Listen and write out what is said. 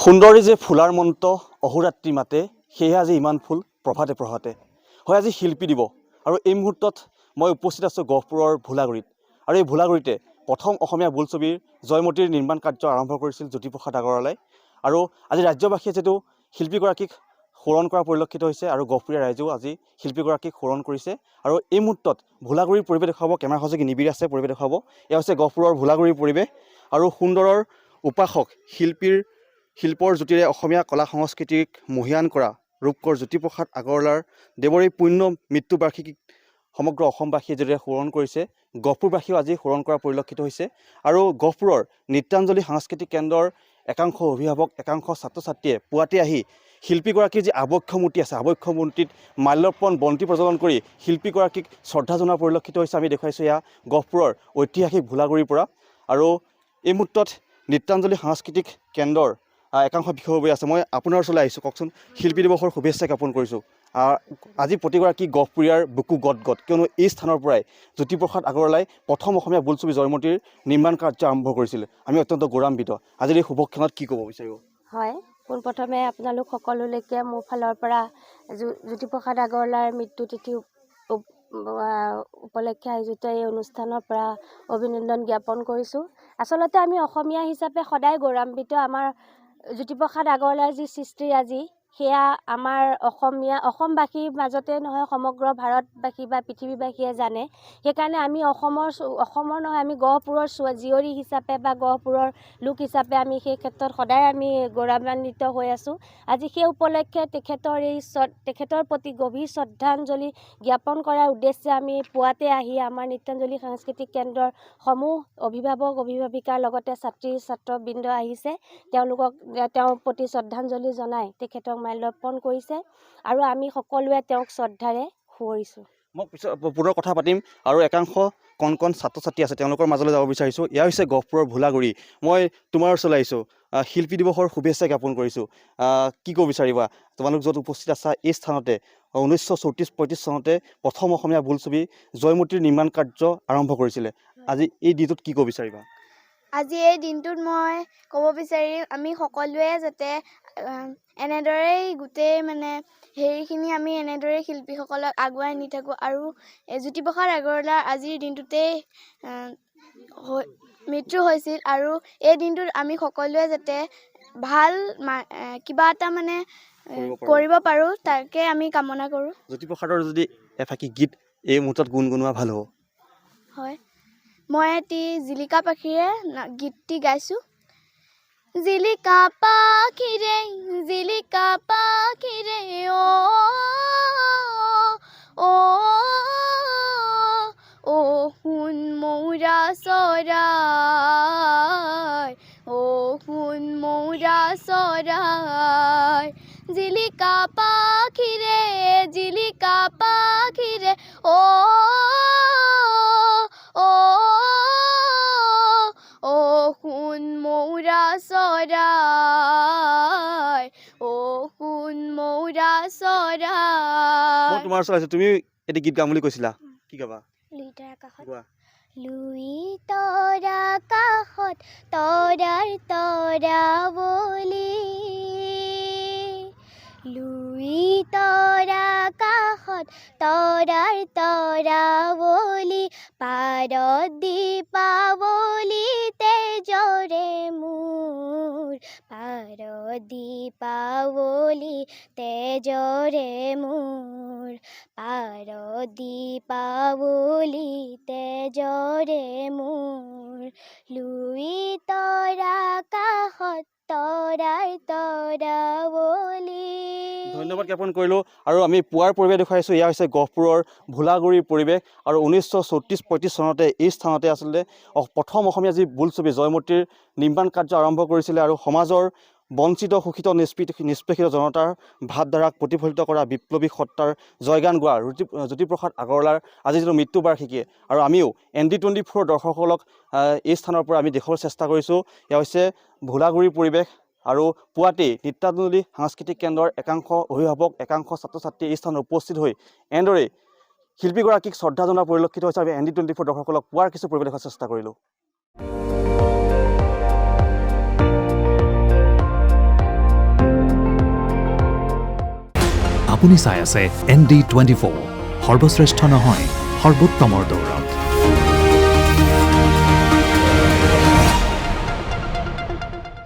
সুন্দৰী যে ফুলাৰ মন্ত্ৰ অহোৰাত্ৰি মাতে সেয়ে আজি ইমান ফুল প্ৰভাতে প্ৰভাতে হয় আজি শিল্পী দিব আৰু এই মুহূৰ্তত মই উপস্থিত আছোঁ গহপুৰৰ ভোলাগুৰিত আৰু এই ভোলাগুৰিতে প্ৰথম অসমীয়া বোলছবিৰ জয়মতীৰ নিৰ্মাণ কাৰ্য আৰম্ভ কৰিছিল জ্যোতিপ্ৰসাদ আগৰৱালাই আৰু আজি ৰাজ্যবাসীয়ে যিটো শিল্পীগৰাকীক সোঁৱৰণ কৰা পৰিলক্ষিত হৈছে আৰু গহপুৰীয়া ৰাইজেও আজি শিল্পীগৰাকীক সোঁৱৰণ কৰিছে আৰু এই মুহূৰ্তত ভোলাগুৰিৰ পৰিৱেশ দেখুৱাব কেমেৰা সহযোগী নিবিড় আছে পৰিৱেশ দেখুৱাব এয়া হৈছে গহপুৰৰ ভোলাগুৰিৰ পৰিৱেশ আৰু সুন্দৰৰ উপাসক শিল্পৰ জ্যোতিৰে অসমীয়া কলা সংস্কৃতিক মহিয়ান কৰা ৰূপকৰ জ্যোতিপ্ৰসাদ আগৰৱালাৰ দেৱৰ এই পুণ্য মৃত্যু বাৰ্ষিকীক সমগ্ৰ অসমবাসীয়ে যদি সোঁৱৰণ কৰিছে গহপুৰবাসীও আজি সোঁৱৰণ কৰা পৰিলক্ষিত হৈছে আৰু গহপুৰৰ নৃত্যাঞ্জলি সাংস্কৃতিক কেন্দ্ৰৰ একাংশ অভিভাৱক একাংশ ছাত্ৰ ছাত্ৰীয়ে পুৱাতে আহি শিল্পীগৰাকীৰ যি আৱক্ষ মূৰ্তি আছে আৱক্ষ মূৰ্তিত মাল্যৰ্পণ বন্তি প্ৰজ্বলন কৰি শিল্পীগৰাকীক শ্ৰদ্ধা জনোৱা পৰিলক্ষিত হৈছে আমি দেখুৱাইছোঁ এয়া গহপুৰৰ ঐতিহাসিক ভোলাগুৰিৰ পৰা আৰু এই মুহূৰ্তত নৃত্যাঞ্জলি সাংস্কৃতিক কেন্দ্ৰৰ একাংশ বিষয়ববী আছে মই আপোনাৰ ওচৰলৈ আহিছোঁ কওকচোন শিল্পী দিৱসৰ শুভেচ্ছা জ্ঞাপন কৰিছোঁ আজি প্ৰতিগৰাকী গহপুৰীয়াৰ বুকু গদগদ কিয়নো এই স্থানৰ পৰাই জ্যোতিপ্ৰসাদ আগৰৱালাই প্ৰথম অসমীয়া বোলছবি জয়মতীৰ নিৰ্মাণ কাৰ্য আৰম্ভ কৰিছিল আমি অত্যন্ত গৌৰৱান্বিত আজিৰ এই শুভক্ষণত কি ক'ব বিচাৰিব হয় পোনপ্ৰথমে আপোনালোক সকলোলৈকে মোৰ ফালৰ পৰা জ্যোতিপ্ৰসাদ আগৰৱালাৰ মৃত্যু তিথি উপলক্ষে আয়োজিত এই অনুষ্ঠানৰ পৰা অভিনন্দন জ্ঞাপন কৰিছোঁ আচলতে আমি অসমীয়া হিচাপে সদায় গৌৰৱান্বিত আমাৰ জ্যোতিপ্ৰসাদ আগৰৱালাৰ যি সৃষ্টিৰাজি সেয়া আমাৰ অসমবাসীৰ মাজতে নহয় সমগ্ৰ ভাৰতবাসী বা পৃথিৱীবাসীয়ে জানে সেইকাৰণে আমি অসমৰ নহয় আমি গহপুৰৰ জীয়ৰী হিচাপে বা গহপুৰৰ লোক হিচাপে আমি সেই ক্ষেত্ৰত সদায় আমি গৌৰৱান্বিত হৈ আছোঁ আজি সেই উপলক্ষে তেখেতৰ প্ৰতি গভীৰ শ্ৰদ্ধাঞ্জলি জ্ঞাপন কৰাৰ উদ্দেশ্যে আমি পুৱাতে আহি আমাৰ নৃত্যাঞ্জলি সাংস্কৃতিক কেন্দ্ৰৰ সমূহ অভিভাৱক অভিভাৱিকাৰ লগতে ছাত্ৰবৃন্দ আহিছে তেওঁৰ প্ৰতি শ্ৰদ্ধাঞ্জলি জনাই তেখেতক মাল্যৰ্পণ কৰিছে আৰু আমি সকলোৱে তেওঁক শ্ৰদ্ধাৰে সুঁৱৰিছোঁ মই পিছত পুনৰ কথা পাতিম আৰু একাংশ কণ ছাত্ৰ ছাত্ৰী আছে তেওঁলোকৰ মাজলৈ যাব বিচাৰিছোঁ এয়া হৈছে গহপুৰৰ ভোলাগুৰি মই তোমাৰ ওচৰলৈ আহিছোঁ শিল্পী দিৱসৰ শুভেচ্ছা জ্ঞাপন কৰিছোঁ কি ক'ব বিচাৰিবা তোমালোক য'ত উপস্থিত আছা এই স্থানতে 1934-35 চনতে প্ৰথম অসমীয়া বোলছবি জয়মতীৰ নিৰ্মাণ কাৰ্য আৰম্ভ কৰিছিলে আজি এই দিনটোত কি ক'ব বিচাৰিবা আজি এই দিনটোত মই ক'ব বিচাৰিম আমি সকলোৱে যাতে এনেদৰেই গোটেই হেৰিখিনি আমি এনেদৰেই শিল্পীসকলক আগুৱাই নি থাকোঁ আৰু জ্যোতিপ্ৰসাদ আগৰৱালাৰ আজিৰ দিনটোতেই মৃত্যু হৈছিল আৰু এই দিনটোত আমি সকলোৱে যাতে ভাল কিবা এটা কৰিব পাৰোঁ তাকে আমি কামনা কৰোঁ জ্যোতিপ্ৰসাদৰ যদি এফাকি গীত এই মুহূৰ্তত গুণগুণোৱা ভাল হ'ব হয় মই এটি জিলিকা পাখিৰে গীতটি গাইছোঁ জিলিকা পাখিৰে অ শুন মৌৰা চৰাই জিলিকা পাখিৰে অ শুন মৌৰা চৰাই মই তোমাৰ ওচৰত আছোঁ তুমি এটি গীত গাম বুলি কৈছিলা কি গাবা লুইতৰ আকাশত তৰাৰ তৰাৱলী লুইতৰ আকাশত তৰাৰ তৰাৱলী পাৰত দীপাৱলী তেজৰে মোৰ পাৰত দীপাৱলী তেজৰে মোৰ পাৰত দীপাৱলী তেজৰে মোৰ লুইতৰ আকাশত তৰাৰ তৰাৱলী ধন্যবাদ জ্ঞাপন কৰিলোঁ আৰু আমি পুৱাৰ পৰিৱেশ দেখুৱাইছোঁ এয়া হৈছে গহপুৰৰ ভোলাগুৰিৰ পৰিৱেশ আৰু 1934-35 চনতে এই স্থানতে আচলতে প্ৰথম অসমীয়া যি বোলছবি জয়মতীৰ নিৰ্মাণ কাৰ্য আৰম্ভ কৰিছিলে আৰু সমাজৰ বঞ্চিত শোষিত নিষ্পেষিত জনতাৰ ভাৱধাৰাক প্ৰতিফলিত কৰা বিপ্লৱী সত্তাৰ জয়গান গোৱা জ্যোতিপ্ৰসাদ আগৰৱালাৰ আজি যিটো মৃত্যু বাৰ্ষিকী আৰু আমিও ND24 দৰ্শকসকলক এই স্থানৰ পৰা আমি দেখুৱাবলৈ চেষ্টা কৰিছোঁ এয়া হৈছে ভোলাগুৰিৰ পৰিৱেশ আৰু পুৱাতেই নৃত্যাঞ্জলি সাংস্কৃতিক কেন্দ্ৰৰ একাংশ অভিভাৱক একাংশ ছাত্ৰ ছাত্ৰী এই স্থানত উপস্থিত হৈ এনেদৰেই শিল্পীগৰাকীক শ্ৰদ্ধা জনোৱা পৰিলক্ষিত হৈছে আমি ND24 দৰ্শকসকলক পুৱাৰ কিছু পৰিৱেশ দেখাৰ চেষ্টা কৰিলোঁ আপুনি চাই আছে ND24 সৰ্বশ্ৰেষ্ঠ নহয় সৰ্বোত্তমৰ দৌৰত।